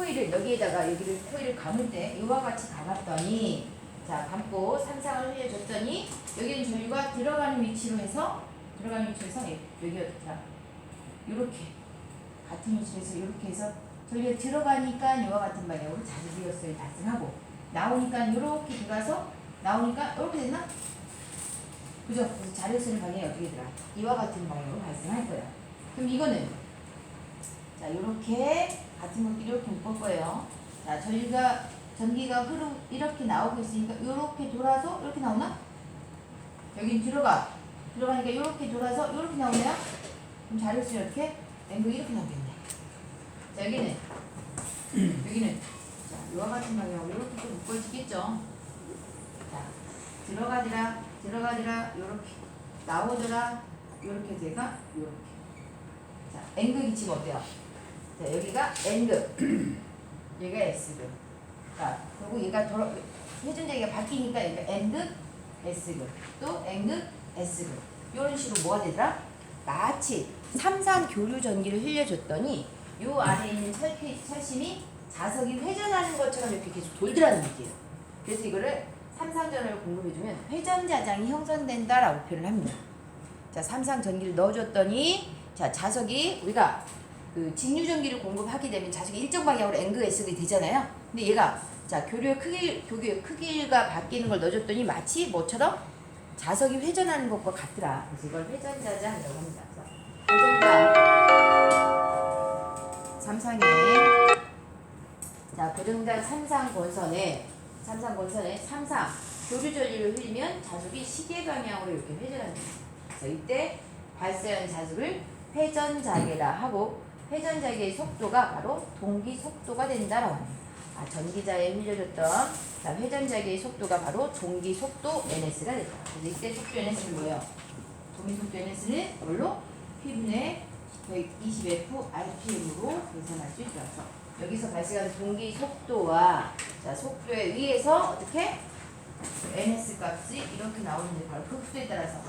코일을 여기에다가 여기를 코일을 감을 때 이와 같이 감았더니 자 감고 산상을 흘려줬더니 여기는 전류가 들어가는 위치로 해서 여기 자 이렇게 같은 위치에서 이렇게 해서 전류가 들어가니까 이와 같은 방향으로 자주기열성이 발생하고 나오니까 이렇게 들어가서 나오니까 이렇게 됐나? 그죠? 그래서 자력선의 방향이 어떻게 되더라? 이와 같은 방향으로 발생할 거야. 그럼 이거는 자 이렇게 같은 것끼리 이렇게 묶을 거예요. 자 전기가 이렇게 나오고 있으니까 이렇게 돌아서 이렇게 나오나? 여긴 들어가니까 이렇게 돌아서 이렇게 나오네요. 그럼 자력선이 이렇게 앵글 이렇게 나오겠네. 자 여기는 자 이와 같은 방향으로 이렇게 또 묶어지겠죠. 자 들어가더라 요렇게 나오더라 요렇게 제가 요렇게 자 N극 위치가 어때요? 자 여기가 N극 여기가 S극 자 그리고 얘가 회전자기가 바뀌니까 여기가 N극 S극 또 N극 S극 요런 식으로 뭐가 되더라? 마치 삼상 교류 전기를 흘려줬더니 요 안에 있는 철심이 자석이 회전하는 것처럼 이렇게 계속 돌더라는 얘기예요. 그래서 이거를 삼상전원을 공급해주면 회전자장이 형성된다라고 표현을 합니다. 자, 삼상 전기를 넣어줬더니 자 자석이 우리가 그 직류전기를 공급하게 되면 자석이 일정 방향으로 N극 S극이 되잖아요. 근데 얘가 자 교류의 크기가 바뀌는 걸 넣어줬더니 마치 뭐처럼 자석이 회전하는 것과 같더라. 그래서 이걸 회전자장이라고 합니다. 고정장 삼상에 자 고정장 삼상 권선에 삼상 교류 전류를 흘리면 자석이 시계 방향으로 이렇게 회전합니다. 그래서 이때 발생하는 자석을 회전자계라 하고 회전자계의 속도가 바로 동기 속도가 된다라고 합니다. 전기자에 흘려줬던 자, 회전자계의 속도가 바로 동기 속도 NS가 됐다. 그래서 이때 속도 NS는 뭐예요? 동기 속도 NS는 뭘로? P분의 120F RPM으로 계산할 수 있어서 여기서 발생하는 동기 속도와 자, 속도에 의해서 어떻게? NS 값이 이렇게 나오는데 바로 극수에 따라서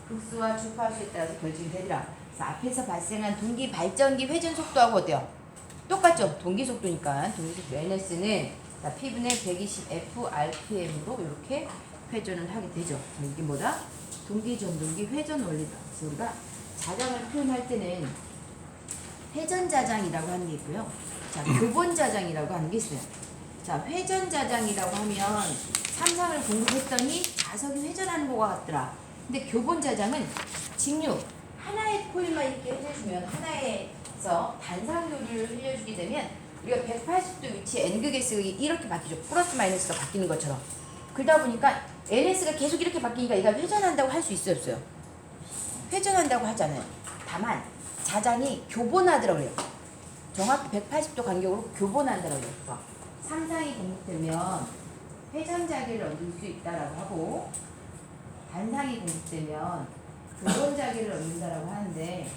극수와 주파수에 따라서 결정이 되더라. 그래서 앞에서 발생한 동기 발전기 회전 속도하고 어때요? 똑같죠? 동기 속도니까 동기 속도 NS는 자, P분의 120F RPM으로 이렇게 회전을 하게 되죠. 이게 뭐다? 동기 전동기 회전 원리다. 그래서 우리가 자장을 표현할 때는 회전자장이라고 하는 게 있고요. 자, 교본자장이라고 하는 게 있어요. 자, 회전자장이라고 하면 삼상을 공급했더니 자석이 회전하는 것과 같더라. 근데 교본자장은 직류 하나의 코일만 이렇게 해주면 하나에서 단상교류를 흘려주게 되면 우리가 180도 위치에 N극 S극이 이렇게 바뀌죠. 플러스 마이너스가 바뀌는 것처럼. 그러다 보니까 NS가 계속 이렇게 바뀌니까 얘가 회전한다고 할 수 있어요, 없어요? 회전한다고 하잖아요. 다만 자장이 교본하더라고 그래요. 정확히 180도 간격으로 교본한다고 그래요. 삼상이 공급되면 회전자계를 얻을 수 있다라고 하고 단상이 공급되면 교본자계를 얻는다라고 하는데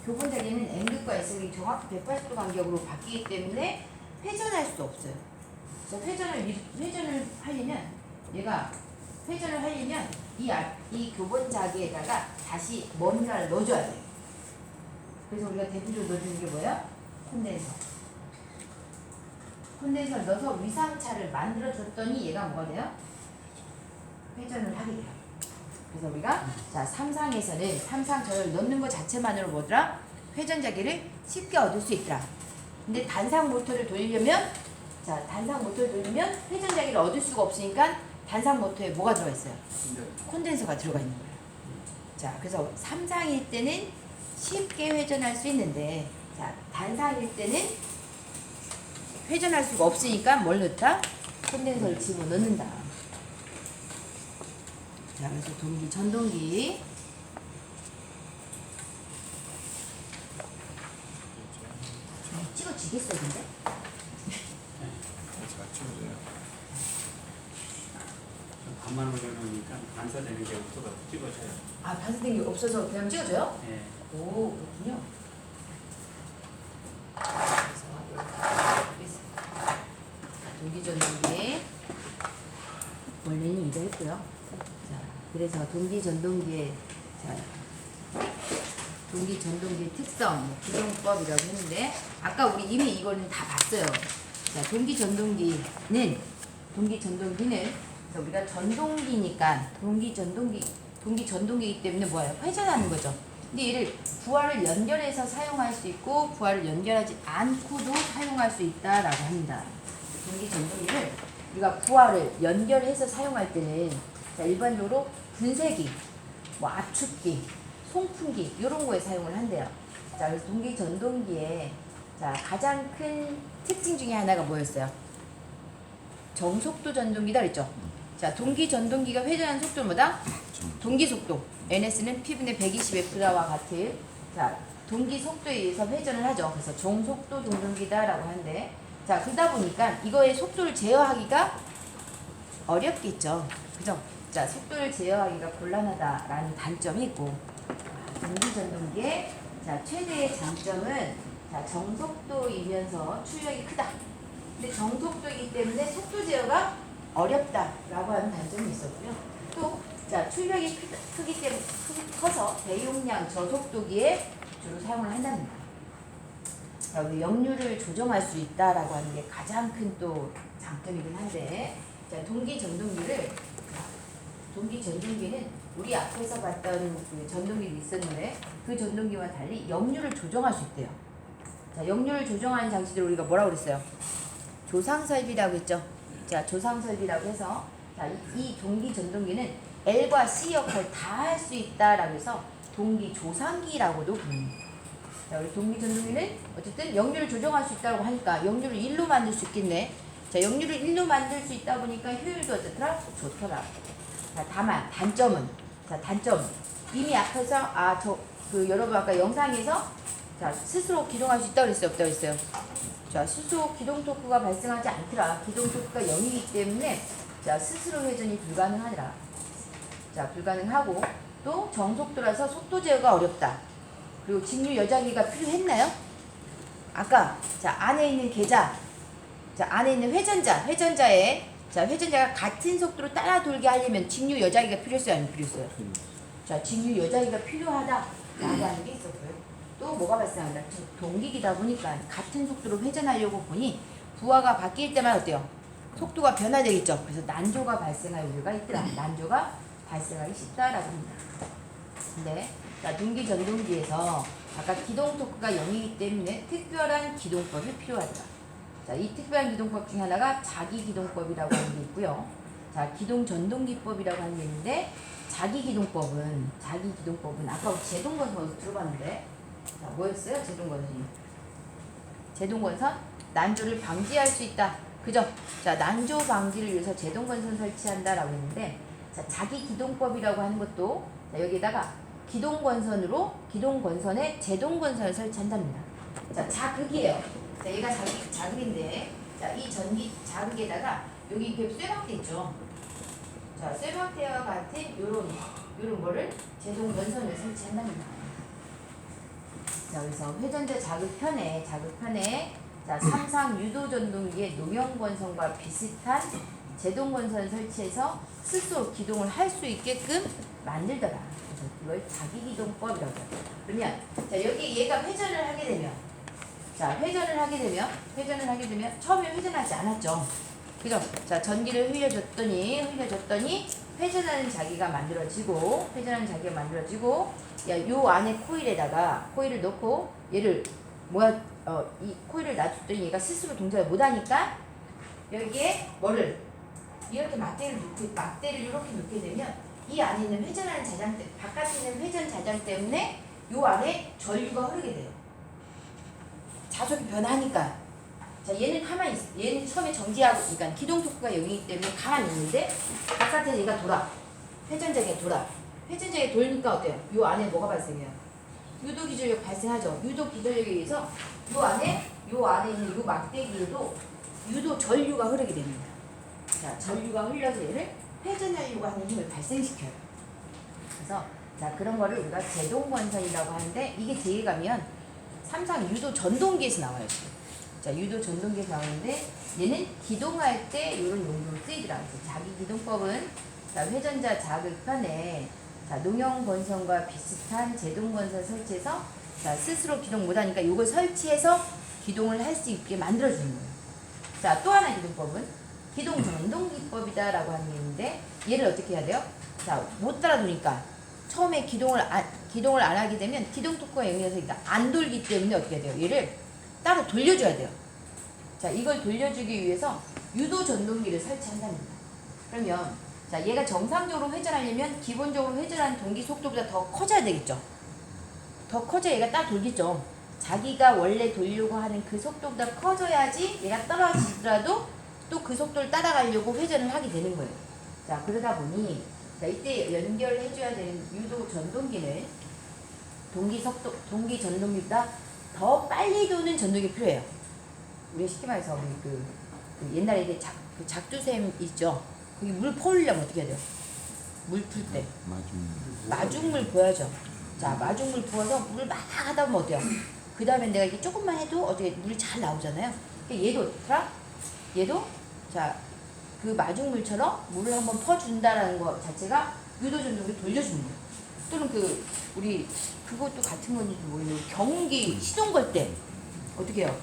교본자계는 N극과 S극이 정확히 180도 간격으로 바뀌기 때문에 회전할 수 없어요. 그래서 회전을 하려면 얘가 회전을 하려면 이 교본자계에다가 다시 뭔가를 넣어줘야 돼요. 그래서 우리가 대표적으로 넣어주는 게 뭐예요? 콘덴서를 넣어서 위상차를 만들어줬더니 얘가 뭐가 돼요? 회전을 하게 돼요. 그래서 우리가 자 삼상에서는 삼상전을 넣는 것 자체만으로 뭐더라? 회전자계를 쉽게 얻을 수 있더라. 근데 단상 모터를 돌리려면 자 단상 모터를 돌리면 회전자계를 얻을 수가 없으니까 단상 모터에 뭐가 들어가 있어요? 콘덴서가 들어가 있는 거예요. 자 그래서 삼상일 때는 쉽게 회전할 수 있는데 자 단상일 때는 회전할 수가 없으니까 뭘 넣다? 콘덴서를 집어넣는다. 자 그래서 동기, 전동기 찍어지겠어 근데? 잘 찍어줘요. 반만 올려놓으니까 반사되는 게 없어서 찍어줘요. 아 반사된 게 없어서 그냥 찍어줘요? 네. 오 그렇군요. 동기 전동기 원래는 이랬고요. 자 그래서 동기 전동기의 동기 전동기의 특성, 구동법이라고 했는데 아까 우리 이미 이거는 다 봤어요. 자, 동기 전동기는 우리가 전동기니까 동기 전동기이기 때문에 뭐예요? 회전하는 거죠. 근데 얘를 부하를 연결해서 사용할 수 있고 부하를 연결하지 않고도 사용할 수 있다라고 합니다. 동기 전동기를 우리가 부하를 연결해서 사용할 때는 자, 일반적으로 분쇄기, 뭐 압축기, 송풍기 이런 거에 사용을 한대요. 자, 그래서 동기 전동기의 자, 가장 큰 특징 중에 하나가 뭐였어요? 정속도 전동기다 그랬죠. 자, 동기 전동기가 회전하는 속도는 뭐다? 동기 속도. NS는 P분의 120F와 같은 자, 동기 속도에 의해서 회전을 하죠. 그래서 정속도 전동기다라고 하는데 자, 그러다 보니까 이거의 속도를 제어하기가 어렵겠죠. 그죠? 자, 속도를 제어하기가 곤란하다라는 단점이 있고 동기 전동기의 자, 최대의 장점은 자, 정속도이면서 출력이 크다. 근데 정속도이기 때문에 속도 제어가 어렵다라고 하는 단점이 있었고요. 또 자, 출력이 크기 때문에 커서 대용량 저속도기에 주로 사용을 한답니다. 자, 우리 역류를 조정할 수 있다라고 하는 게 가장 큰 또 장점이긴 한데 자, 동기 전동기는 우리 앞에서 봤던 그 전동기도 있었는데 그 전동기와 달리 역류를 조정할 수 있대요. 자, 역류를 조정하는 장치들을 우리가 뭐라고 그랬어요? 조상설비라고 했죠. 자, 조상설비라고 해서 자, 이 동기 전동기는 L과 C 역할 다 할 수 있다라고 해서 동기 조상기라고도 부릅니다. 자, 우리 동기 전동기는 어쨌든 역류를 조정할 수 있다고 하니까 역류를 1로 만들 수 있겠네. 자, 역류를 1로 만들 수 있다 보니까 효율도 어떻더라? 좋더라. 자, 다만 단점 이미 앞에서 여러분 아까 영상에서 자, 스스로 기동할 수 있다고 그랬어요? 없다고 그랬어요? 자, 스스로 기동 토크가 발생하지 않더라. 기동 토크가 0이기 때문에 자, 스스로 회전이 불가능하더라. 자, 불가능하고 또 정속도라서 속도 제어가 어렵다. 그리고 직류 여자기가 필요했나요? 아까 자, 안에 있는 계자, 자, 안에 있는 회전자가 같은 속도로 따라 돌게 하려면 직류 여자기가 필요했어요? 아니면 필요했어요? 자, 직류 여자기가 필요하다라고 하는 게 있었고요. 또 뭐가 발생한다? 동기기다 보니까 같은 속도로 회전하려고 보니 부하가 바뀔 때만 어때요? 속도가 변화되겠죠. 그래서 난조가 발생할 우려가 있더라. 난조가 발생하기 쉽다라고 합니다. 근데 자, 동기 전동기에서 아까 기동 토크가 0이기 때문에 특별한 기동법이 필요하더라. 자, 이 특별한 기동법 중에 하나가 자기 기동법이라고 하는 게 있고요. 자, 기동 전동기법이라고 하는 게 있는데 자기 기동법은 아까 제동건선 들어봤는데 자, 뭐였어요? 제동건선 난조를 방지할 수 있다. 그죠? 자, 난조 방지를 위해서 제동건선 설치한다라고 했는데 자, 자기 기동법이라고 하는 것도 자, 여기에다가 기동건선에 제동건선을 설치한답니다. 자, 자극이에요. 자, 얘가 자극인데 자, 이 전기 자극에다가 여기 이렇게 쇠박대 있죠. 자, 쇠박대와 같은 요런 거를 제동건선을 설치한답니다. 자, 그래서 회전자 자극편에 자, 삼상 유도전동기의 농형건선과 비슷한 제동건선을 설치해서 스스로 기동을 할 수 있게끔 만들더라. 그래서 이걸 자기기동법이라고 해요. 그러면 자, 여기 얘가 회전을 하게 되면 처음에 회전하지 않았죠. 그죠? 자, 전기를 흘려줬더니 회전하는 자기가 만들어지고 야, 요 안에 코일을 넣고 얘를 이 코일을 놔줬더니 얘가 스스로 동작을 못하니까 여기에 뭐를 이렇게 막대를 이렇게 놓게 되면 이 안에 있는 회전하는 자장 바깥에 있는 회전 자장 때문에 요 안에 전류가 흐르게 돼요. 자속이 변하니까. 자, 얘는 가만히 있어. 얘는 처음에 정지하고, 그러니까 기동 토크가 0이기 때문에 가만히 있는데 바깥에 얘가 돌아. 회전장에 돌니까 어때요? 요 안에 뭐가 발생해요? 유도 기전력 발생하죠. 유도 기전력에 의해서 요 안에 있는 요 막대기에도 유도 전류가 흐르게 됩니다. 자, 전류가 흘려서 얘를 회전하려고 하는 힘을 발생시켜요. 그래서 자, 그런 거를 우리가 제동건선이라고 하는데 이게 제일 가면 삼상 유도 전동기에서 나와요. 자, 유도 전동기에서 나오는데 얘는 기동할 때 이런 용도로 쓰이더라. 그래서 자기 기동법은 자, 회전자 자극편에 자, 농형건선과 비슷한 제동건선 설치해서 자, 스스로 기동 못하니까 이걸 설치해서 기동을 할 수 있게 만들어주는 거예요. 자, 또 하나 기동법은 기동전동기법이다라고 하는 게 있는데 얘를 어떻게 해야 돼요? 자, 못 따라두니까 처음에 기동을 안 하게 되면 기동 토크가 영역에서 안 돌기 때문에 어떻게 해야 돼요? 얘를 따로 돌려줘야 돼요. 자, 이걸 돌려주기 위해서 유도 전동기를 설치한답니다. 그러면 자, 얘가 정상적으로 회전하려면 기본적으로 회전하는 동기 속도보다 더 커져야 되겠죠. 더 커져야 얘가 따라 돌겠죠. 자기가 원래 돌려고 하는 그 속도보다 커져야지 얘가 떨어지더라도 또 그 속도를 따라가려고 회전을 하게 되는 거예요. 자, 그러다 보니 자, 이때 연결을 해줘야 되는 유도 전동기는 동기 전동기보다 더 빨리 도는 전동기 필요해요. 우리 쉽게 말해서 그 옛날에 이제 작두샘 있죠. 거기 물 퍼오려면 어떻게 해야 돼요? 물 풀 때 마중물 부어야죠. 자, 마중물 부어서 물을 막 하다 보면 어때요? 그 다음에 내가 이게 조금만 해도 어떻게 물이 잘 나오잖아요. 얘도 자, 그 마중물처럼 물을 한번 퍼준다라는 것 자체가 유도전동기를 돌려주는 거예요. 또는 우리 그것도 같은 건지 모르겠는데 경운기 시동 걸 때 어떻게 해요?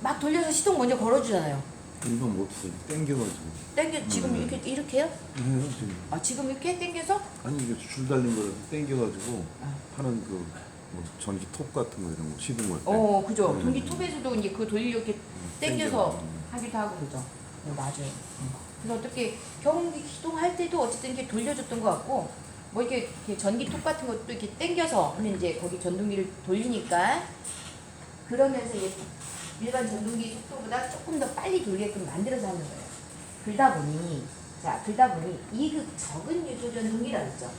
막 돌려서 시동 먼저 걸어주잖아요. 이건 못해. 땡겨가지고. 지금 이렇게 해요? 네, 지금. 아, 지금 이렇게 땡겨서? 아니 이게 줄 달린 거라서 땡겨가지고 아. 하는 뭐 전기 톱 같은 거 이런 거 시동 걸 때. 그죠. 네. 동기 톱에서도 이제 그 돌리려 이렇게 땡겨서 땡겨. 하기도 하고 그죠. 네, 맞아요. 그래서 어떻게 경운기 시동할 때도 어쨌든 이렇게 돌려줬던 것 같고 뭐 이렇게 전기 톱 같은 것도 이렇게 땡겨서 하면 이제 거기 전동기를 돌리니까 그러면서 일반 전동기 속도보다 조금 더 빨리 돌게끔 만들어서 하는 거예요. 그러다 보니 이극 적은 유도 전동기라고 했죠.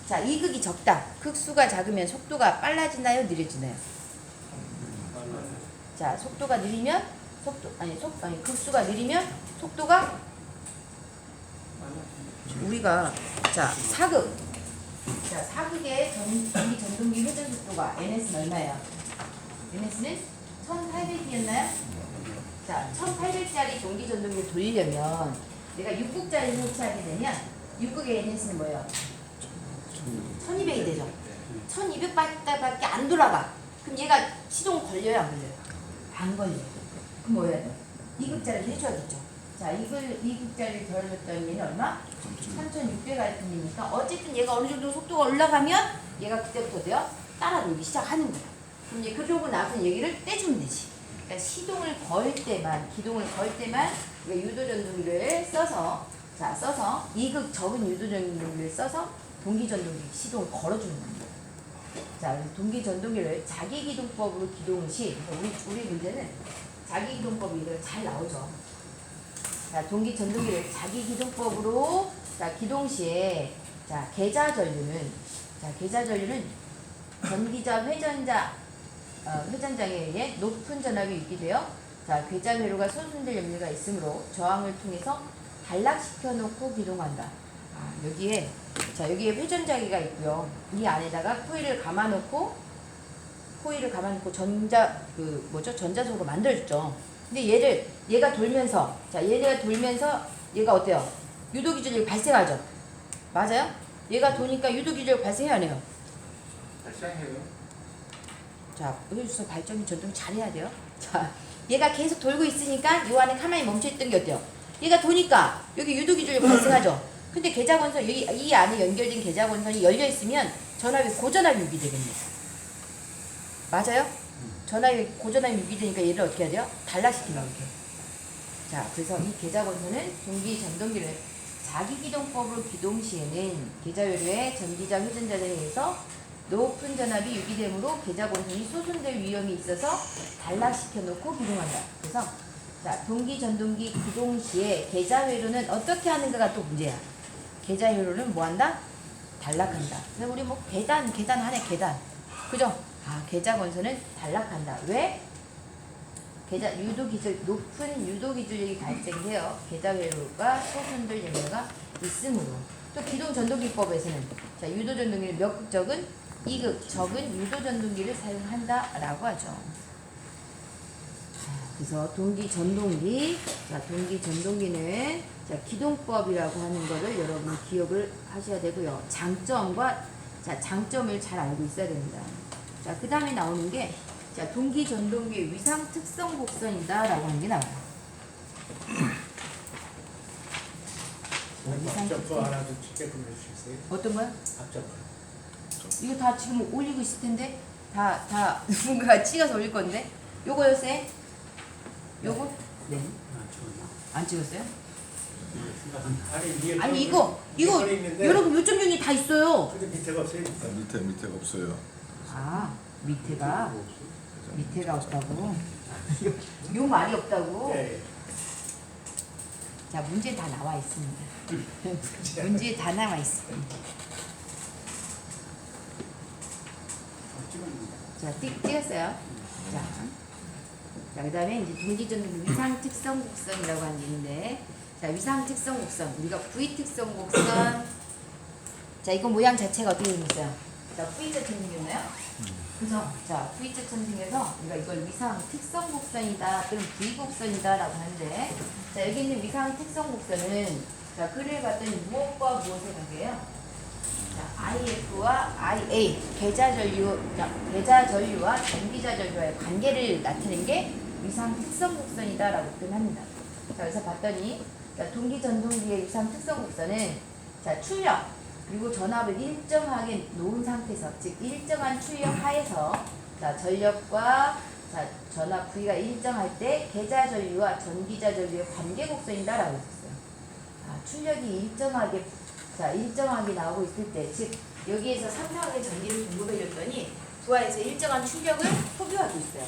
자, 이극이 적다. 극수가 작으면 속도가 빨라지나요? 느려지나요? 자, 속도가 느리면 극수가 느리면 속도가 우리가 사극의 전동기 회전 속도가 NS는 얼마예요? NS는 1800이었나요? 자, 1800짜리 동기 전동기를 돌리려면 내가 6국짜리 설치하게 되면 6국의 NS는 뭐예요? 1200이 되죠. 1200밖에 안 돌아가. 그럼 얘가 시동 걸려요, 안 걸려요? 안 걸려요. 그럼 뭐 해야 돼? 2극짜리를 해줘야겠죠. 자, 2극짜리를 덜어줬더니 얘는 얼마? 3600rpm이니까 어쨌든 얘가 어느 정도 속도가 올라가면 얘가 그때부터 돼요? 따라 돌기 시작하는 거야. 그럼 이제 그러고 나서 얘기를 떼주면 되지. 그러니까 기동을 걸 때만 유도 전동기를 써서 2극 적은 유도 전동기를 써서 동기 전동기 시동을 걸어주는 겁니다. 자, 동기 전동기를 자기 기동법으로 기동을 시 우리 문제는 자기 기동법이 이거 잘 나오죠. 자, 동기 전동기를 자기 기동법으로 기동 시에 계좌 전류는 전기자 회전장에 의해 높은 전압이 유기되어 계좌 회로가 손상될 염려가 있으므로 저항을 통해서 단락시켜 놓고 기동한다. 여기에 회전자기가 있고요. 이 안에다가 코일을 감아놓고 전자석으로 만들어줬죠. 근데 얘가 돌면서 얘가 어때요? 유도기준력이 발생하죠. 맞아요? 얘가 도니까 유도기준력 발생해야 안 해요? 발생해요. 자, 여기서 발전기 전동 잘해야 돼요. 자, 얘가 계속 돌고 있으니까 이 안에 가만히 멈춰있던 게 어때요? 얘가 도니까 여기 유도기준력 발생하죠. 근데 계좌건선 이 안에 연결된 계좌건선이 열려 있으면 고전압이 유기되겠네요. 맞아요? 고전압이 유기되니까 얘를 어떻게 해야 돼요? 단락시키면 이렇게. 자, 그래서 이 계좌건선은 동기 전동기를 자기 기동법으로 기동 시에는 계좌회로의 전기자 회전자에 의해서 높은 전압이 유기되므로 계좌건선이 소손될 위험이 있어서 단락시켜 놓고 기동한다. 그래서 동기 전동기 기동 시에 계좌회로는 어떻게 하는가가 또 문제야. 계좌회로는 뭐한다? 단락한다. 그래서 우리 계단 하네. 그죠? 계좌건선은 단락한다. 왜? 높은 유도기준력이 발생되어 계좌회로가 소손될 염려가 있으므로. 또 기동전동기법에서는 유도전동기를 몇 극적은 2극 적은 유도전동기를 사용한다라고 하죠. 그래서 동기전동기는 기동법이라고 하는 거를 여러분 기억을 하셔야 되고요. 장점을 잘 알고 있어야 됩니다. 그 다음에 나오는 게 동기전동기의 위상 특성 곡선이다 라고 하는 게 나와요. 앞접수 하나 좀 찍게끔 해주시겠어요? 어떤 거요? 앞접수. 이거 다 지금 올리고 있을 텐데 다 누군가가 찍어서 올릴 건데 요거요 쌤? 요거? 네. 안 찍었어요? 아니 이거 여러분 요점 정리 다 있어요. 근데 밑에가 없어요. 밑에가 없어요. 아 밑에가 없다고? 요 말이 없다고? 네. 자 문제 다 나와 있습니다. 문제 다 나와 있습니다. 자 찍었어요. 자 그다음에 이제 동기전동 위상 특성 곡선이라고 하는 게 있는데, 자 위상 특성 곡선 우리가 V 특성 곡선. 자 이거 모양 자체가 어떻게 생겼어요? 자 V자처럼 생겼나요? 그죠? 자 V자처럼 생겨서 우리가 이걸 위상 특성 곡선이다 또는 V 곡선이다라고 하는데, 자 여기 있는 위상 특성 곡선은 자 글을 봤더니 무엇과 무엇의 관계예요? 자, IF와 IA 계좌전류와 전기자전류와의 관계를 나타낸 게 위상 특성 곡선이다라고 표현합니다. 자 그래서 봤더니 자, 동기전동기의 위상 특성 곡선은 자 출력 그리고 전압을 일정하게 놓은 상태에서, 즉 일정한 출력 하에서 자 전력과 자 전압 V가 일정할 때 계좌전류와 전기자전류의 관계 곡선이다라고 했었어요. 출력이 일정하게 나오고 있을 때, 즉 여기에서 상당하게 전기를 공급해줬더니 부하에서 일정한 출력을 소비하고 있어요.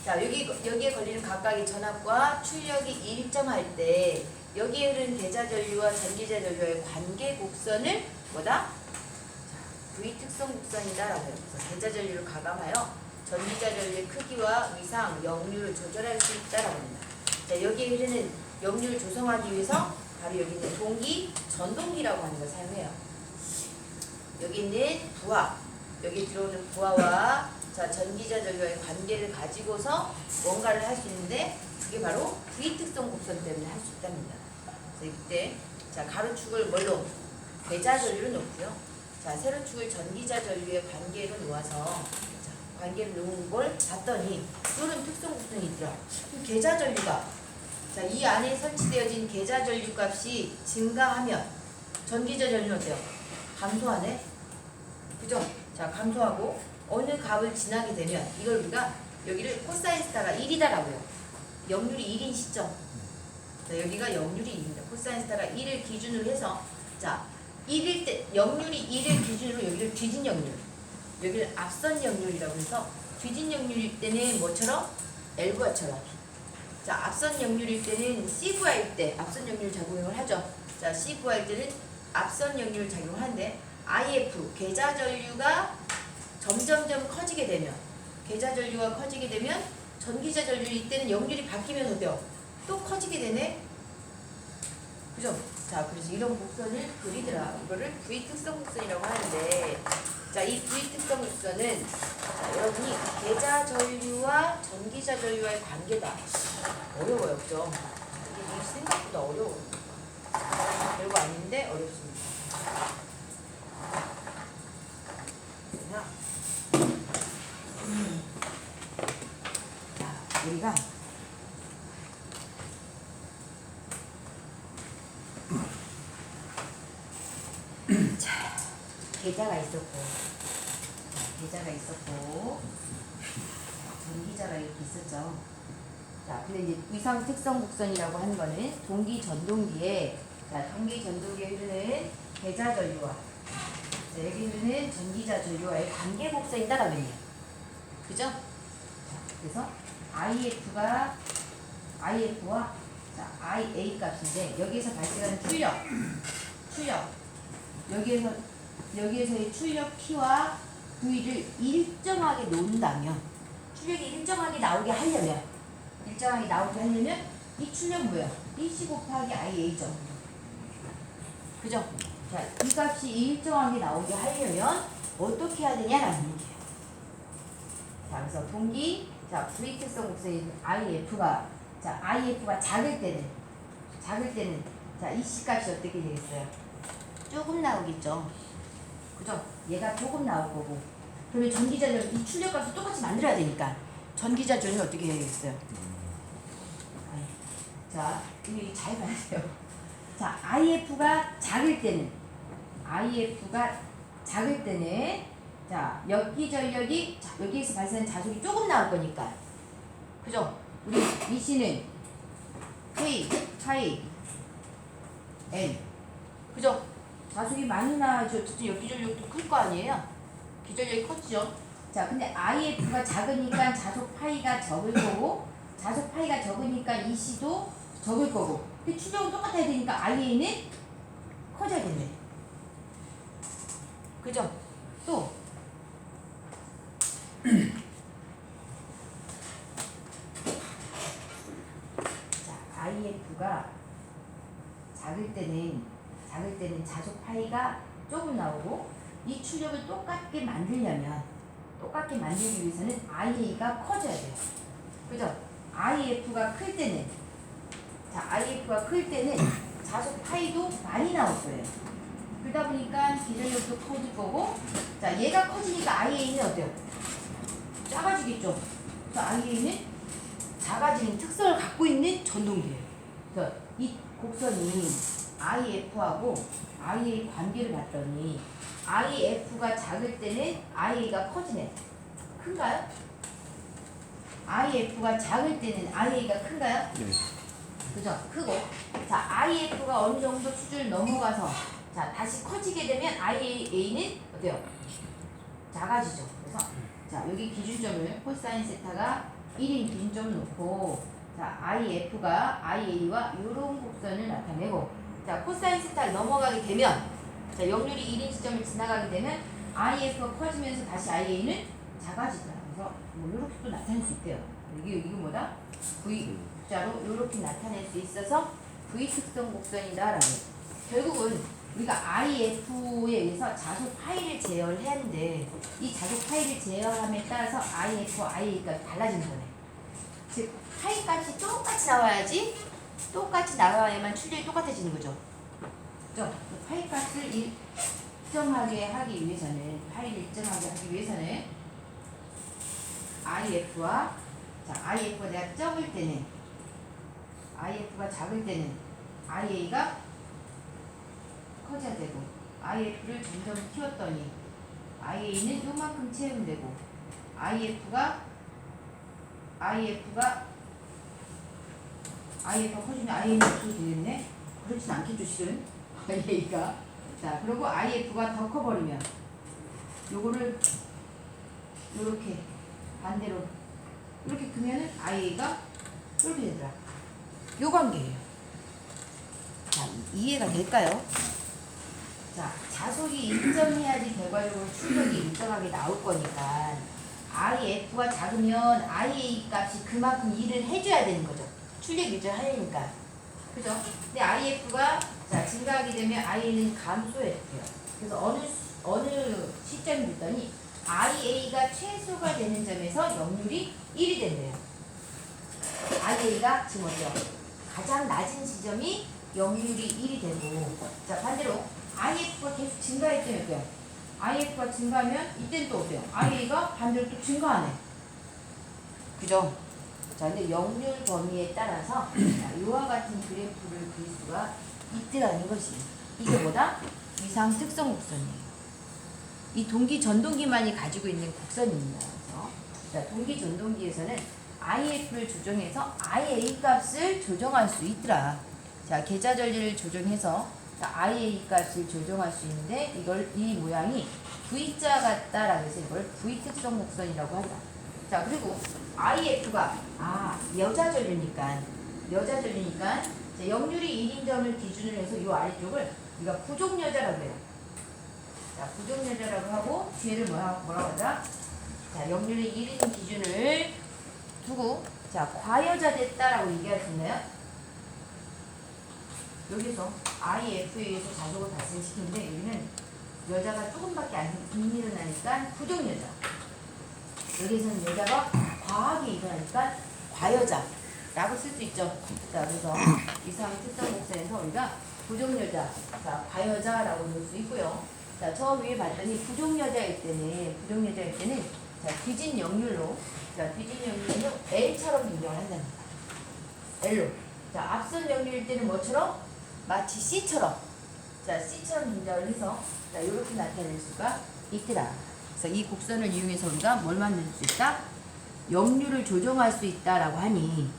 자 여기에 걸리는 각각의 전압과 출력이 일정할 때 여기에 흐르는 계좌전류와 전기자전류의 관계 곡선을 뭐다? V 특성 곡선이다라고 해요. 그래서 계좌전류를 가감하여 전기자전류의 크기와 위상, 역류를 조절할 수 있다라고 합니다. 자 여기에 흐르는 역류를 조성하기 위해서 바로 여기 있는 동기, 전동기라고 하는 걸 사용해요. 여기 있는 부하, 여기 들어오는 부하와 자 전기자전류와의 관계를 가지고서 뭔가를 할 수 있는데, 그게 바로 V 특성 곡선 때문에 할 수 있답니다. 그래서 이때 자 가로축을 뭘로? 계좌전류로 놓고요. 자 세로축을 전기자전류의 관계로 놓아서 자, 관계를 놓은 걸 봤더니 이런 특성 곡선이 있더라. 그럼 계좌전류가 자, 이 안에 설치되어진 계좌전류 값이 증가하면 전기자전류는 어때요? 감소하네? 그죠? 자, 감소하고 어느 값을 지나게 되면 이걸 우리가 여기를 코사인 스타가 1이다라고 해요. 역률이 1인 시점. 자, 여기가 역률이 1입니다. 코사인 스타가 1을 기준으로 해서 자, 1일 때 역률이 1을 기준으로 여기를 뒤진 역률. 여기를 앞선 역률이라고 해서 뒤진 역률일 때는 뭐처럼? L구화처럼. 자, 앞선 역률일 때는 C구화일 때 앞선 역률 작용을 하죠. 자, C구화일 때는 앞선 역률 작용을 하는데, IF 계좌전류가 점점점 커지게 되면, 계좌전류가 커지게 되면 전기자전류 이때는 역률이 바뀌면서 어때요? 또 커지게 되네. 그죠? 자, 그래서 이런 곡선을 그리더라. 이거를 V 특성 곡선이라고 하는데, 자, 이 V 특성 곡선은 자, 여러분이 계좌전류와 전기자전류와의 관계다. 어려워요, 그죠? 이게 생각보다 어려워요. 별거 아닌데 어렵습니다. 자, 우리가 자, 계좌가 있었고 전기자가 이렇게 있었죠. 자, 근데 이제 위상 특성 곡선이라고 하는 거는 동기 전동기에 흐르는 계좌전류와 자, 여기 흐르는 전기자전류와의 관계 곡선이다라고 했네요. 그죠? 자, 그래서 IF와 자, IA 값인데, 여기에서 발생하는 출력 여기에서의 출력 P와 V를 일정하게 놓는다면, 출력이 일정하게 나오게 하려면 이 출력 뭐야? EC 곱하기 IA죠. 그죠? 자, 이 값이 일정하게 나오게 하려면 어떻게 해야 되냐라는 얘기예요. 자, 그래서 동기, 자, V 특성 곡선인 IF가 작을 때는 자, EC 값이 어떻게 되겠어요? 조금 나오겠죠. 그죠? 얘가 조금 나올 거고. 그러면 전기자전류 이 출력 값을 똑같이 만들어야 되니까 전기자전류는 어떻게 해야겠어요? 자, 우리 잘 봐주세요. 자, IF가 작을 때는 자, 역기 전력이 자, 여기에서 발생하는 자속이 조금 나올 거니까. 그죠? 우리 이 씨는 K, 파이, N. 그죠? 자속이 많이 나와야죠. 어쨌든 역기 전력도 클 거 아니에요? 기전력이 컸죠. 자, 근데 IF가 작으니까 자속 파이가 적을 거고, 자속 파이가 적으니까 이 씨도 적을 거고. 근데 추적은 똑같아야 되니까 IA는 커져야 된대. 그죠? 또 자, IF가 작을 때는 자속 파이가 조금 나오고, 이 출력을 똑같게 만들기 위해서는 IA가 커져야 돼요. 그죠? IF가 클 때는 자속 파이도 많이 나올 거예요. 그러다 보니까 기전력도 커질 거고, 자, 얘가 커지니까 IA는 어때요? 작아지겠죠? 그래서 IA는 작아지는 특성을 갖고 있는 전동기예요. 그래서 이 곡선이 IF하고 IA 관계를 봤더니 IF가 작을 때는 IA가 커지네. 큰가요? IF가 작을 때는 IA가 큰가요? 네. 그죠? 크고. 자, IF가 어느 정도 수준을 넘어가서 자, 다시 커지게 되면 IA는 어때요? 작아지죠. 그래서 자, 여기 기준점을 코사인 세타가 1인 기준점을 놓고, 자, IF가 IA와 이런 곡선을 나타내고, 자, 코사인 세타를 넘어가게 되면, 자, 역률이 1인 지점을 지나가게 되면 IF가 커지면서 다시 IA는 작아지더라. 그래서 뭐 이렇게 또 나타낼 수 있대요. 이게 뭐다? V자로 이렇게 나타낼 수 있어서 V 특성 곡선이다라고. 결국은 우리가 IF에 의해서 자속 파이를 제어를 해야 하는데, 이 자속 파이를 제어함에 따라서 IF와 IA가 달라지는 거네. 즉 파이 값이 똑같이 나와야만 출력이 똑같아지는 거죠. 그죠? 파이 값을 일정하게 하기 위해서는 IF가 내가 적을 때는, IF가 작을 때는 IA가 커져야 되고, IF를 점점 키웠더니 IA는 요만큼 채우면 IF가 커지면 IA는 어떻게 되겠네? 그렇진 않겠죠, 실은. IA가. 자, 그리고 IF가 더 커버리면 요거를 요렇게 반대로 이렇게 크면은 IA가 이렇게 되더라. 요 관계예요. 자, 이해가 될까요? 자, 자속이 일정해야지 결과적으로 출력이 일정하게 나올 거니까 IF가 작으면 IA 값이 그만큼 일을 해줘야 되는 거죠. 출력 일정하려니까. 그죠? 근데 IF가 자, 증가하게 되면 IA는 감소해요. 그래서 어느 시점이 됐더니 IA가 최소가 되는 점에서 역률이 1이 된대요. IA가 지금 어때요? 가장 낮은 지점이 역률이 1이 되고, 자, 반대로 IF가 계속 증가했더니 어때요? IF가 증가하면 이때는 또 어때요? IA가 반대로 또 증가하네. 그죠? 자, 근데 역률 범위에 따라서 자, 이와 같은 그래프를 그릴 수가 있더라는 것이. 이게 뭐다? 위상 특성 곡선이에요. 이 동기 전동기만이 가지고 있는 곡선입니다. 그래서 자, 동기 전동기에서는 IF를 조정해서 IA 값을 조정할 수 있더라. 자, 계좌 전리를 조정해서 자, IA 값을 조정할 수 있는데, 이 모양이 V자 같다라고 해서 이걸 V 특성 곡선이라고 한다. 자, 그리고 IF가 여자 전류니까 자, 역률이 1인 점을 기준으로 해서 이 아래쪽을 우리가 부족여자라고 해요. 자, 부족여자라고 하고 뒤에를 뭐라고 하자? 자, 역률이 1인 기준을 두고 자, 과여자 됐다라고 얘기할 수 있나요? 여기서 IF에 의해서 자속을 발생시키는데, 여기는 여자가 조금밖에 안 일어나니까 부족여자. 여기서는 여자가 과하게 일어나니까 과여자라고 쓸 수 있죠. 자, 그래서 이상 특성 곡선에서 우리가 부족여자, 자, 과여자라고 넣을 수 있고요. 자, 저 위에 봤더니 부족여자일 때는 자, 뒤진 역률로 L처럼 변경을 한다는 거야. L로. 자, 앞선 역류일 때는 뭐처럼? 마치 C처럼. 자, C처럼 동작을 해서 자, 이렇게 나타낼 수가 있더라. 그래서 이 곡선을 이용해서 우리가 뭘 만들 수 있다? 역류를 조정할 수 있다라고 하니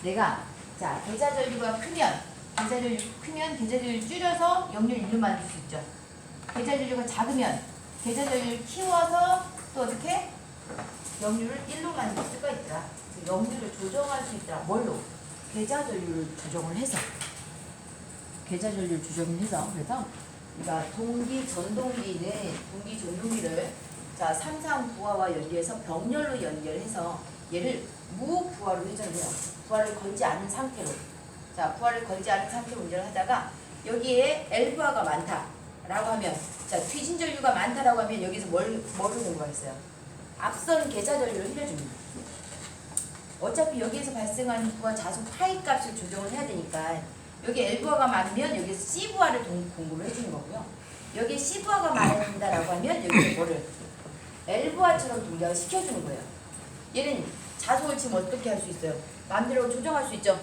내가 자, 계좌전류가 크면 계좌전류 줄여서 역류를 1로 만들 수 있죠. 계좌전류가 작으면 계좌전류를 키워서 또 어떻게? 역류를 1로 만들 수가 있더라. 그래서 역류를 조정할 수 있더라. 뭘로? 계좌전류를 조정을 해서 그래서 우리가 전동기를 자, 삼상부하와 연결해서 병렬로 연결해서 얘를 무부하로 회전해요. 부하를 걸지 않은 상태로. 자, 부하를 걸지 않은 상태로 운전을 하다가 여기에 L부하가 많다라고 하면 자, 뒤진전류가 많다라고 하면 여기서 뭐를 공부하겠어요? 앞선 계좌전류를 흘려줍니다. 어차피 여기에서 발생하는 부하 자속 파이 값을 조정을 해야 되니까 여기 L부하가 많으면 여기서 C부하를 공부를 해주는 거고요. 여기 C부하가 많다라고 하면 여기서 뭐를 L부하처럼 동작을 시켜주는 거예요. 얘는 자속을 지금 어떻게 할 수 있어요? 마음대로 조정할 수 있죠.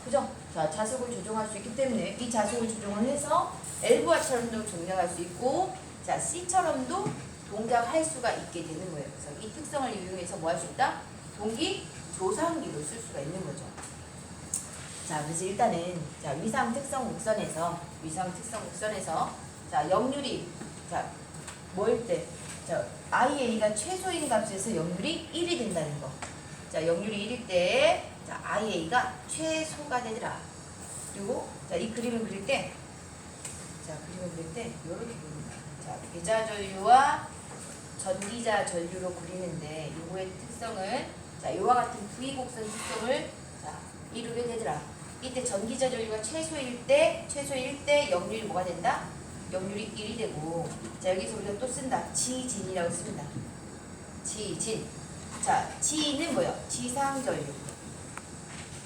그죠? 자, 자속을 조정할 수 있기 때문에 이 자속을 조정을 해서 L부하처럼도 동작할 수 있고 자, C처럼도 동작할 수가 있게 되는 거예요. 그래서 이 특성을 이용해서 뭐 할 수 있다? 동기 조상기로 쓸 수가 있는 거죠. 자, 그래서 일단은 자, 위상 특성 곡선에서 자, 역률이 자, 뭐일 때? 자, IA가 최소인 값에서 역률이 1이 된다는 거. 자, 역률이 1일 때 자, IA가 최소가 되더라. 그리고 자, 이 그림을 그릴 때 이렇게 그립니다. 자, 계좌전류와 전기자 전류로 그리는데 요거의 특성은 자, 요와 같은 V곡선 특성을 자, 이루게 되더라. 이때 전기자 전류가 최소일 때 역률이 뭐가 된다? 역률이 1이 되고 자, 여기서 우리가 또 쓴다. 지진이라고 씁니다. 지진. 자, 지는 뭐예요? 지상전류.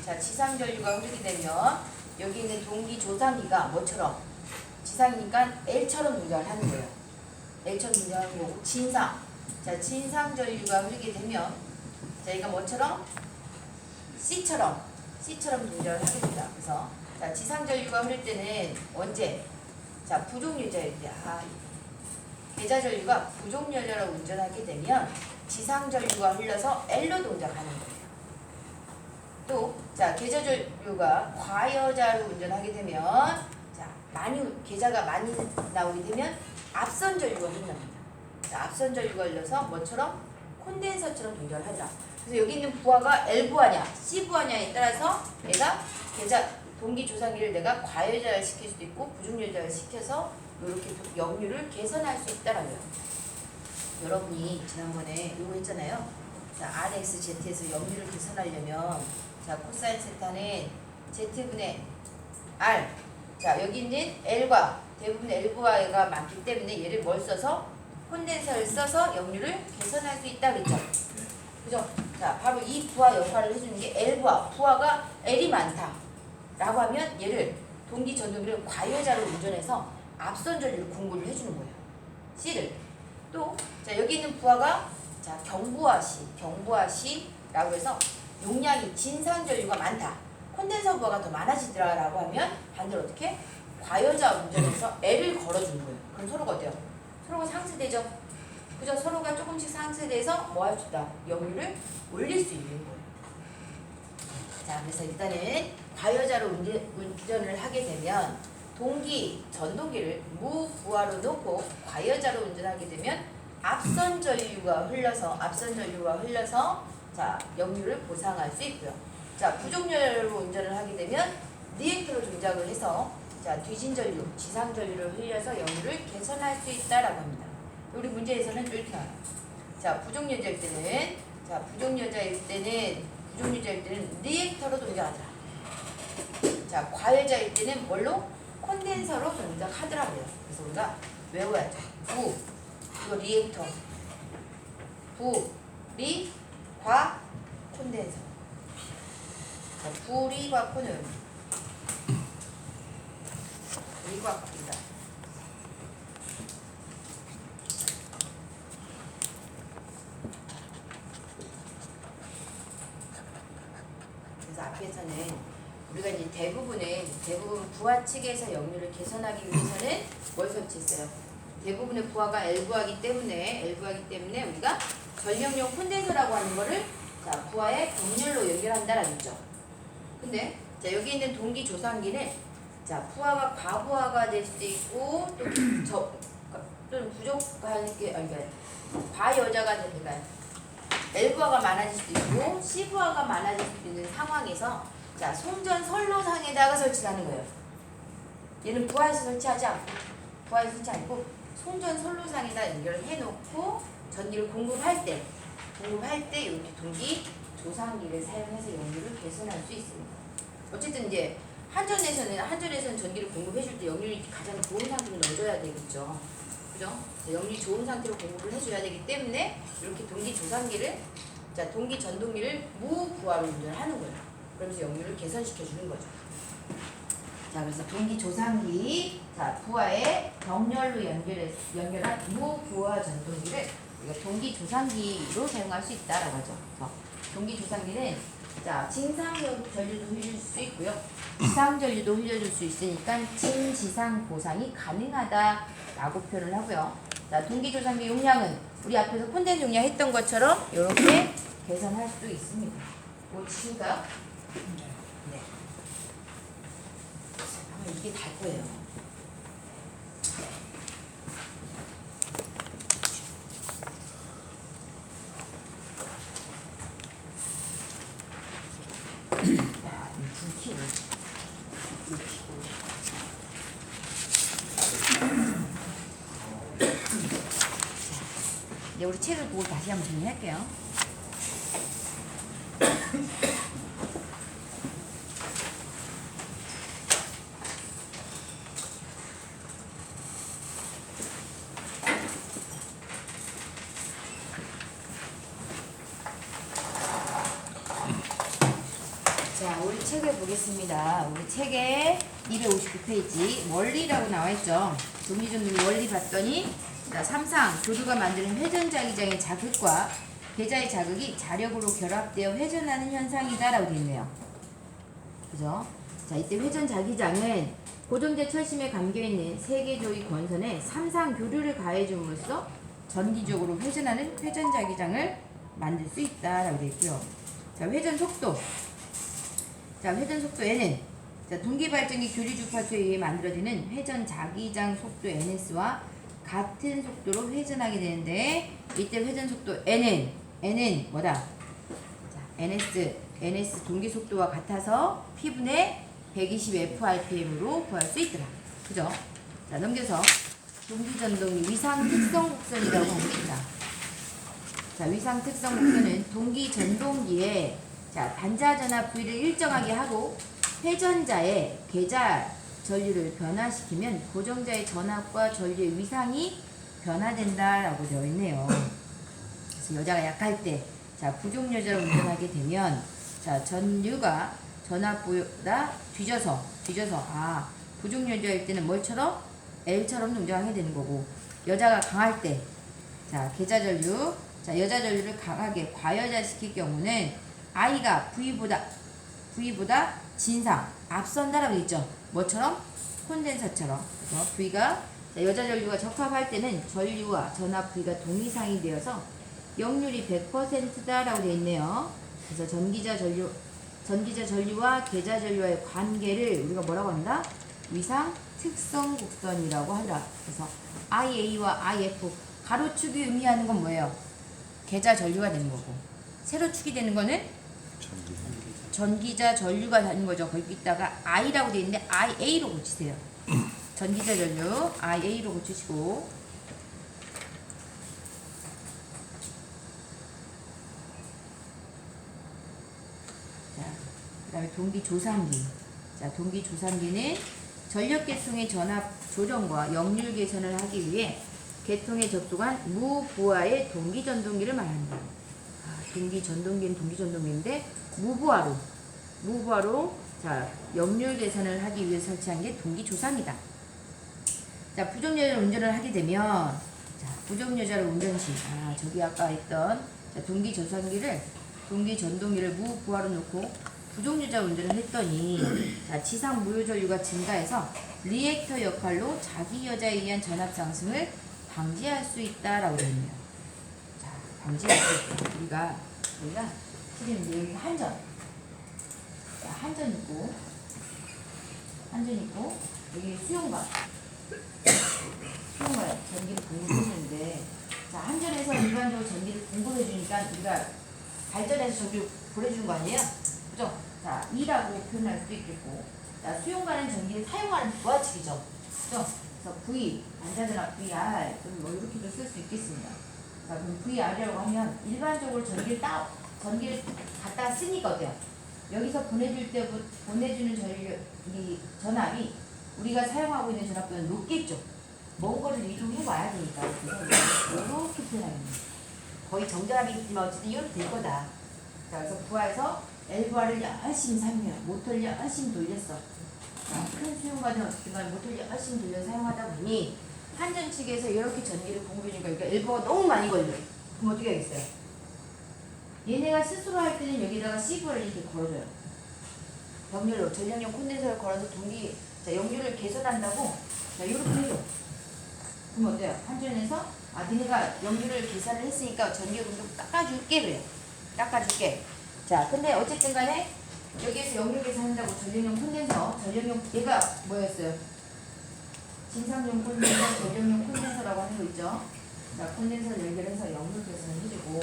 자, 지상전류가 흐르게 되면 여기 있는 동기조상기가 뭐처럼? 지상이니까 L처럼 동작을 하는 거예요. L처럼 동작하는 거고 진상. 자, 진상전류가 흐르게 되면 자, 얘가 뭐처럼? C처럼 동작을 하게 됩니다. 그래서 자, 지상전류가 흐를 때는 언제? 자, 부족여자일 때 계좌전류가 부족여자로 운전하게 되면 지상전류가 흘러서 L로 동작하는 거예요. 또 자, 계좌전류가 과여자로 운전하게 되면 자, 계좌가 많이 나오게 되면 앞선전류가 흘러납니다. 자, 앞선전류가 흘러서 뭐처럼? 콘덴서처럼 동작을 하더라. 그래서 여기 있는 부하가 L부하냐 C부하냐에 따라서 얘가 동기조상기를 내가 과여자를 시킬 수도 있고 부족여자를 시켜서 이렇게 역률을 개선할 수 있다라고요. 여러분이 지난번에 이거 했잖아요. 자, RxZ에서 역률을 개선하려면 자, 코사인 세타는 Z분의 R. 자, 여기 있는 L과 대부분 L부하가 많기 때문에 얘를 뭘 써서 콘덴서를 써서 역률을 개선할 수 있다 그랬죠. 그죠? 자, 바로 이 부하 역할을 해주는 게 L부하. 부하가 L이 많다 라고 하면 얘를 동기 전동기를 과여자로 운전해서 앞선 전류를 공부를 해주는 거예요. C를. 또 자, 여기 있는 부하가 자, 경부하 C라고 해서 용량이 진상 전류가 많다. 콘덴서 부하가 더 많아지더라 라고 하면 반대로 어떻게? 과여자 운전해서 L을 걸어주는 거예요. 그럼 서로가 어때요? 서로가 상쇄되죠? 그죠? 서로가 조금씩 상쇄돼서 뭐 할 수 있다? 역률을 올릴 수 있는 거예요. 자, 그래서 일단은 과여자로 운전을 하게 되면 전동기를 무부하로 놓고 과여자로 운전하게 되면 앞선 전류가 흘러서 자, 역률을 보상할 수 있고요. 자, 부족열로 운전을 하게 되면 리액터로 동작을 해서 자, 뒤진 전류, 지상 전류를 흘려서 역률을 개선할 수 있다라고 합니다. 우리 문제에서는 이렇게 나와요. 자, 부족여자일 때는 리액터로 동작하더라. 자, 과여자일 때는 뭘로? 콘덴서로 동작하더라고요. 그래서 우리가 외워야죠. 이거 리액터. 리, 과, 콘덴서. 자, 부리과 콘은 리과 콘이다. 그래서 앞에서는 우리가 대부분 부하 측에서 역류를 개선하기 위해서는 뭘 설치했어요? 대부분의 부하가 L부하기 때문에 우리가 전력용 콘덴서라고 하는 거를 자 부하의 병렬로 연결한다라고 했죠. 근데 자 여기 있는 동기 조상기는 자 부하가 과부하가 될 수도 있고 또는 부족한 게 과여자가 되니까 L부하가 많아질 수도 있고 C부하가 많아질 수도 있는 상황에서 자 송전 선로상에다가 설치하는 거예요. 얘는 부하에서 설치하지 않고 송전 선로상에다 연결을 해놓고 전기를 공급할 때 이렇게 동기 조상기를 사용해서 역류를 개선할 수 있습니다. 어쨌든 이제 한전에서는 전기를 공급해줄 때 역률이 가장 좋은 상태로 넣어줘야 되겠죠. 그죠? 역률이 좋은 상태로 공급을 해줘야 되기 때문에 이렇게 동기 조상기를 자 동기 전동기를 무부하로 운전하는 거예요. 그러면서 역률을 개선시켜 주는 거죠. 자 그래서 동기 조상기 자 부하의 병렬로 연결한 무부하 전동기를 우리가 동기 조상기로 사용할 수 있다라고 하죠. 그래서 동기 조상기는 자 진상 전류도 흘릴 수 있고요. 지상 전류도 흘려줄 수 있으니까 진지상 보상이 가능하다라고 표현을 하고요. 자 동기 조상기 용량은 우리 앞에서 콘덴서 용량 했던 것처럼 이렇게 계산할 수 있습니다. 뭐 치실까요? 네. 아마 이게 달 거예요. 이제 우리 책을 보고 다시 한번 정리할게요. 자, 우리 책을 보겠습니다. 우리 책에 259페이지 원리라고 나와있죠. 동기전동기 원리 봤더니 자, 3상 조류가 만드는 회전자기장의 자극과 계자의 자극이 자력으로 결합되어 회전하는 현상이다라고 되어 있네요. 그죠? 자, 이때 회전자기장은 고정제 철심에 감겨있는 세개조의 권선에 3상 교류를 가해줌으로써 전기적으로 회전하는 회전자기장을 만들 수 있다라고 되어 있고요. 자, 회전 속도. 자, 회전 속도에는 자, 동기발전기 교류 주파수에 의해 만들어지는 회전 자기장 속도 NS와 같은 속도로 회전하게 되는데 이때 회전 속도 N은 뭐다? 자, NS 동기 속도와 같아서 P분의 120frpm으로 구할 수 있더라. 그죠? 자, 넘겨서 동기전동기 위상 특성 곡선이라고 합니다. 자, 위상 특성 곡선은 동기전동기에 자, 반자 전압 V를 일정하게 하고 회전자의 계자 전류를 변화시키면 고정자의 전압과 전류의 위상이 변화된다라고 되어 있네요. 그래서 여자가 약할 때, 자, 부족 여자를 운전하게 되면, 자, 전류가 전압보다 뒤져서, 부족 여자일 때는 뭘처럼? L처럼 운전하게 되는 거고, 여자가 강할 때, 자, 계자 전류, 자, 여자 전류를 강하게 과여자시킬 경우는 I가 V보다 진상, 앞선다라고 있죠. 뭐처럼? 콘덴서처럼. 그래서 V가 여자 전류가 적합할 때는 전류와 전압 V가 동이상이 되어서 역률이 100%다라고 되어 있네요. 그래서 전기자 전류와 계자 전류와의 관계를 우리가 뭐라고 한다? 위상 특성 곡선이라고 한다. 그래서 IA와 IF 가로축이 의미하는 건 뭐예요? 계자 전류가 되는 거고 세로축이 되는 거는 전기자 전류가 되는 거죠. 거기 있다가 I라고 되어 있는데 IA로 고치세요. 전기자 전류 IA로 고치시고 자, 그 다음에 동기조상기. 자, 동기조상기는 전력계통의 전압 조정과 역률 개선을 하기 위해 계통에 접속한 무부하의 동기전동기를 말합니다. 동기전동기는 동기전동기인데 무부하로 자, 역률 개선을 하기 위해 설치한 게 동기조상이다. 자, 부정여자를 운전을 하게 되면 자, 부정여자를 운전 시 저기 아까 했던 자, 동기전동기를 무부하로 놓고 부종유자 운전을 했더니 자, 지상 무효 전류가 증가해서 리액터 역할로 자기 여자에 의한 전압 상승을 방지할 수 있다라고 되어 있네요. 자, 방지할 수 있다. 우리가 지금 여기 한전, 자, 한전 있고 여기 수용관 전기를 공급해주는데, 자, 한전에서 일반적으로 전기를 공급해주니까 우리가 발전해서 전기를 보내주는 거 아니에요? 그죠? 자, E라고 표현할 수도 있겠고, 자, 수용관은 전기를 사용하는 부하측이죠. 그죠? 그래서 V, 반자전압 VR, 뭐 이렇게도 쓸 수 있겠습니다. 자, 그럼 VR이라고 하면 일반적으로 전기를 갖다 쓰니까 어때요? 여기서 보내주는 이 전압이 우리가 사용하고 있는 전압보다 높겠죠. 먼 거리를 이동해 와야 되니까. 이렇게 표현하겠습니다. 거의 정전압이겠지만 어쨌든 이렇게 될 거다. 자, 그래서 부하에서 LVR을 열심히 사용해요. 모터를 열심히 돌렸어. 자, 큰 수용과는 어쨌든 간에 모터를 열심히 돌려 사용하다 보니 한전 측에서 이렇게 전기를 공급해주니까 그러니까 LVR가 너무 많이 걸려요. 그럼 어떻게 하겠어요? 얘네가 스스로 할 때는 여기다가 CV를 이렇게 걸어줘요. 병렬로 전력용 콘덴서를 걸어서 자, 역류를 개선한다고, 자, 이렇게 해줘. 그럼 어때요? 한전에서 니네가 역류를 계산을 했으니까 전기요금 좀 깎아줄게 그래요. 깎아줄게. 자, 근데 어쨌든 간에 여기에서 역류 계산한다고 전력용 콘덴서, 얘가 뭐였어요? 진상용 콘덴서, 전력용 콘덴서라고 하는 거 있죠? 자, 콘덴서를 연결해서 역류 계산을 해주고,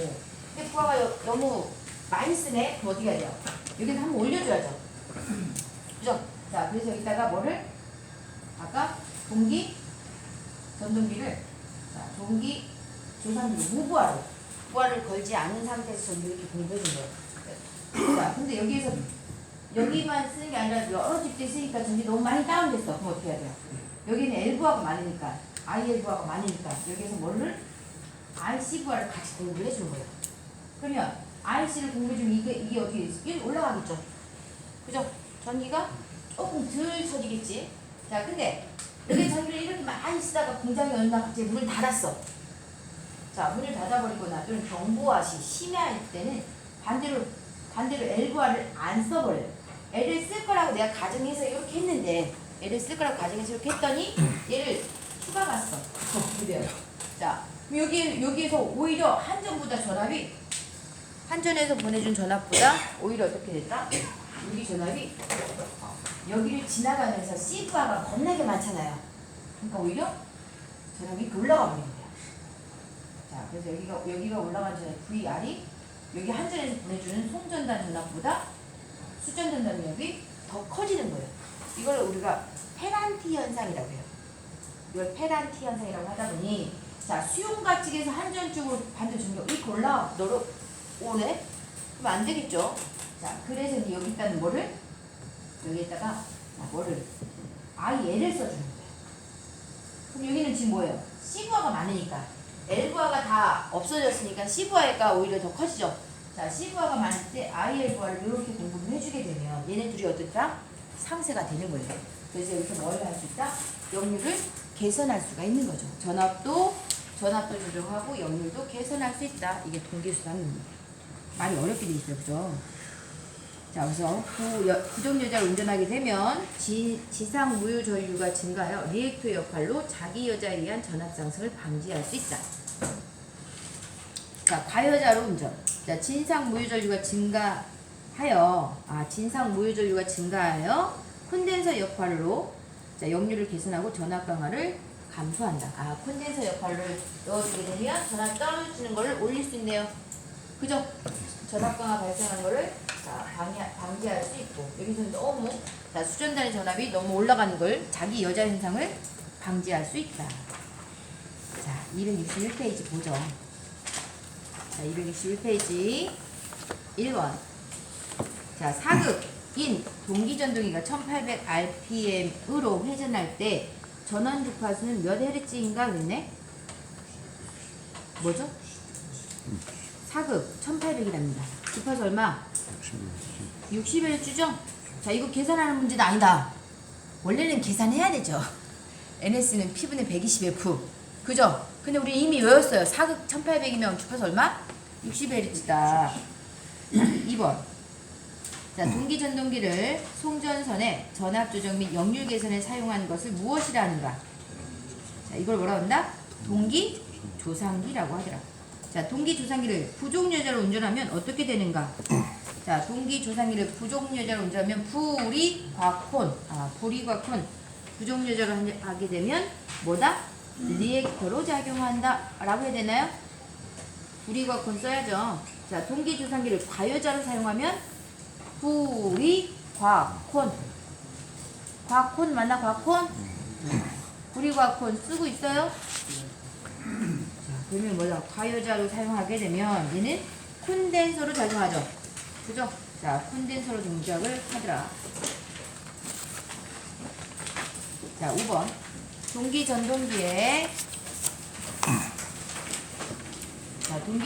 근데 부하가 너무 많이 쓰네? 그럼 어떻게 해야 돼요? 여기서 한번 올려줘야죠. 그죠? 자, 그래서 여기다가 뭐를? 아까 전동기를, 자, 전기 조산기 무부하로, 부하를 걸지 않은 상태에서 전기를 이렇게 공급해준 거예요. 자, 근데 여기만 쓰는 게 아니라 여러 집들이 쓰니까 전기 너무 많이 다운됐어. 그럼 어떻게 해야 돼요? 여기는 L부하가 많으니까, IL부하가 많으니까, 여기에서 뭐를? IC부하를 같이 공급을 해주는 거예요. 그러면 IC를 공급해주면 이게 어떻게 되지? 올라가겠죠. 그죠? 전기가 조금 덜 쳐지겠지. 자, 근데 여기 전기를 이렇게 많이 쓰다가 공장에 어느 날 갑자기 문을 닫았어. 자, 문을 닫아버리거나 또는 경보화 시 심해할 때는 반대로 L부하를 안 써버려요. L을 쓸 거라고 내가 가정해서 이렇게 했는데, L을 쓸 거라고 가정해서 이렇게 했더니 얘를 추가갔어. 그래요. 자, 여기에서 오히려 한전에서 보내준 전압보다 오히려 어떻게 됐다? 여기 전압이 여기를 지나가면서 C부하가 겁나게 많잖아요. 그러니까 오히려 전압이 이렇게 올라가 버린 거예요. 자, 그래서 여기가 올라간 전압 VR이 여기 한전에서 보내주는 송전단 전압보다 수전전단 전압이 더 커지는 거예요. 이걸 우리가 페란티 현상이라고 해요. 이걸 페란티 현상이라고 하다 보니, 자, 수용가 측에서 한전 쪽으로 반대 전기가 이렇게 오네? 그럼 안 되겠죠? 자, 그래서 이제 여기 있다는 뭐를? 여기에다가 뭐를? IL을 써주는 거예요. 그럼 여기는 지금 뭐예요? C부하가 많으니까. L부하가 다 없어졌으니까 C부하가 오히려 더 커지죠. 자, C부하가 많을 때 IL부하를 이렇게 공급을 해주게 되면 얘네 둘이 어떻다? 상쇄가 되는 거예요. 그래서 여기서 뭘 할 수 있다? 역류를 개선할 수가 있는 거죠. 전압도 조정하고 역류도 개선할 수 있다. 이게 동계수단입니다. 많이 어렵게 돼 있어요. 그죠? 자, 그래서 부정여자를 운전하게 되면 지상 무효 전류가 증가하여 리액터 역할로 자기 여자에 의한 전압 상승을 방지할 수 있다. 자, 가여자로 운전. 자, 진상 무효 전류가 증가하여 콘덴서 역할로, 자, 역류를 개선하고 전압 강화를 감소한다. 콘덴서 역할을 넣어주게 되면 전압 떨어지는 것을 올릴 수 있네요. 그죠? 전압 강화 발생하는 것을 방지할 수 있고, 여기서는 너무 수전단의 전압이 너무 올라가는 걸, 자기 여자 현상을 방지할 수 있다. 자, 261페이지 보죠. 자, 261페이지 1번. 자, 사극인 동기전동기가 1800rpm으로 회전할 때 전원 주파수는 몇 헤르츠인가 그랬네? 뭐죠? 사극 1800이랍니다. 주파수 얼마? 60Hz죠? 자, 이거 계산하는 문제는 아니다. 원래는 계산해야 되죠. NS는 P분의 120F. 그죠? 근데 우리 이미 외웠어요. 사극 1800이면 주파수 얼마? 60Hz다. 2번. 자, 동기 전동기를 송전선의 전압 조정 및 역률 개선에 사용하는 것을 무엇이라 하는가? 자, 이걸 뭐라 한다? 동기 조상기라고 하더라. 자, 동기 조상기를 부족 여자로 운전하면 어떻게 되는가? 자, 동기 조상기를 부족 여자로 운전하면 불이과콘 부족 여자로 하게 되면 뭐다? 리액터로 작용한다 라고 해야 되나요? 불이과콘 써야죠. 자, 동기 조상기를 과여자로 사용하면 불이과콘. 과콘 맞나? 과콘? 불이과콘 쓰고 있어요? 자, 그러면 뭐다? 과여자로 사용하게 되면 얘는 콘덴서로 작용하죠. 그죠? 자, 콘덴서로 동작을 하더라. 자, 5번. 동기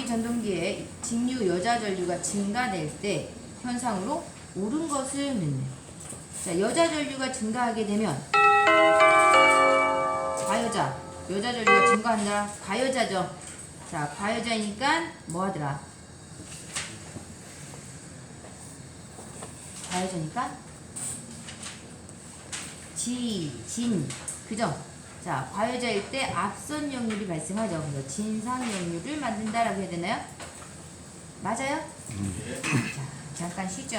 전동기에 직류 여자 전류가 증가될 때 현상으로 옳은 것을 묻네. 자, 여자 전류가 증가하게 되면 과여자, 여자 전류가 증가한다. 과여자죠. 자, 과여자니까 뭐 하더라? 과여자니까 진, 그죠? 자, 과여자일 때 앞선 역률이 발생하죠. 그래서 진상 역률을 만든다라고 해야 되나요? 맞아요? 자, 잠깐 쉬죠.